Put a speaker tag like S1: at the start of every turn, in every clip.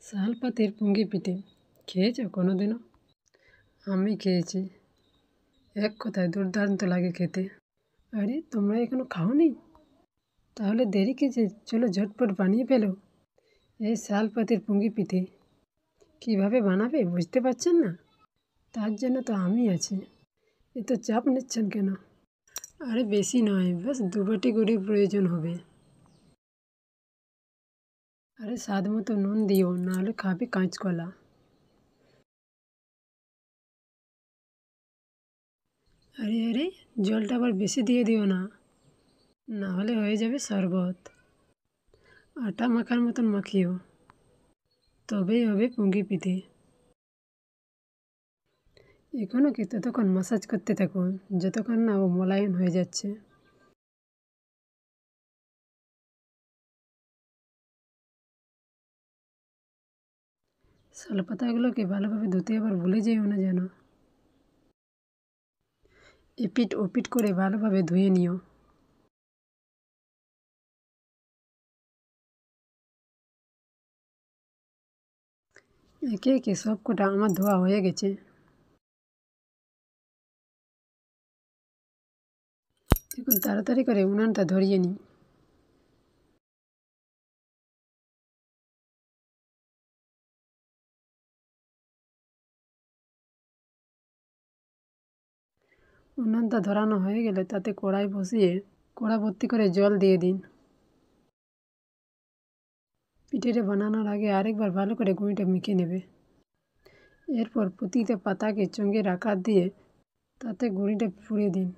S1: শাল পাতির পুঙ্গি পিঠে খেয়েছো কোনোদিনও? আমি খেয়েছি। এক কথায় দুর্দান্ত লাগে খেতে। আরে তোমরা এখনো খাওনি? তাহলে দেরি কিসে, চলো ঝটপট বানিয়ে ফেলো এই শাল পাতির পুঙ্গি পিঠে। কীভাবে বানাবে বুঝতে পারছেন না? তার জন্য তো আমি আছি। এত চাপ নিচ্ছেন কেন? আরে বেশি নয়, ব্যাস 2 বাটি গুড়ের প্রয়োজন হবে। আরে স্বাদ মতো নুন দিও, নাহলে খাবে কাঁচকলা। আরে আরে, জলটা আবার বেশি দিয়ে দিও না, না হলে হয়ে যাবে শরবত। আটা মাখার মতন মাখিও, তবেই হবে পুঙ্গি পিঠে। এখনও কি? ততক্ষণ মাসাজ করতে থাকুন, যতক্ষণ না ও মোলায়েম হয়ে যাচ্ছে। শালপাতাগুলোকে ভালোভাবে ধুতে আবার ভুলে যেও না যেন। এপিট ওপিট করে ভালোভাবে ধুয়ে নিও। একে একে সব কটা আমার ধোয়া হয়ে গেছে। এখন তাড়াতাড়ি করে উনানটা ধরিয়ে নিই। উনানটা ধরানো হয়ে গেলে তাতে কড়াই বসিয়ে কড়া ভর্তি করে জল দিয়ে দিন। পিঠেটা বানানোর আগে আরেকবার ভালো করে গুঁড়িটা মেখে নেবে। এরপর প্রতিটা পাতাকে চোঙের আকার দিয়ে তাতে গুঁড়িটা পুড়ে দিন।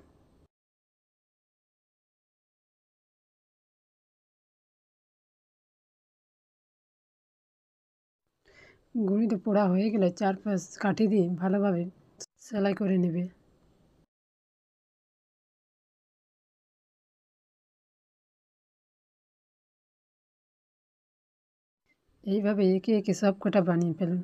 S1: গুঁড়িটা পোড়া হয়ে গেলে চারপাশ কাঠি দিয়ে ভালোভাবে সেলাই করে নেবে। এইভাবে একে একে সব কটা বানিয়ে ফেলুন।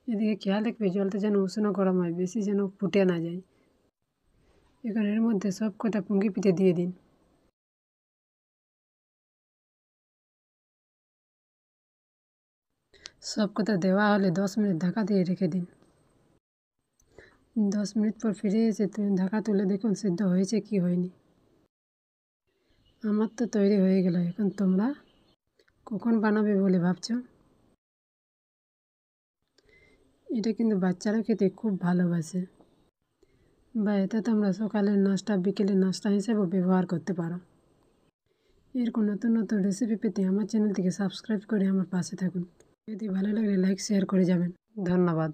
S1: এদিকে খেয়াল রাখবে জলটা যেন উষ্ণ গরম হয়, বেশি যেন ফুটে না যায়। এখন এর মধ্যে সব কটা পুঙ্গি পিঠে দিয়ে দিন। সব কথা দেওয়া হলে 10 মিনিট ঢাকা দিয়ে রেখে দিন। 10 মিনিট পর ফিরে এসে ঢাকা তুলে দেখুন সিদ্ধ হয়েছে কি হয়নি। আমার তো তৈরি হয়ে গেল। এখন তোমরা কখন বানাবে বলে ভাবছো? এটা কিন্তু বাচ্চারা খেতে খুব ভালোবাসে, বা এটা তোমরা সকালের নাস্তা বিকেলের নাস্তা হিসেবেও ব্যবহার করতে পারো। এরকম নতুন নতুন রেসিপি পেতে আমার চ্যানেলটিকে সাবস্ক্রাইব করে আমার পাশে থাকুন। যদি ভালো লাগলে লাইক শেয়ার করে যাবেন। ধন্যবাদ।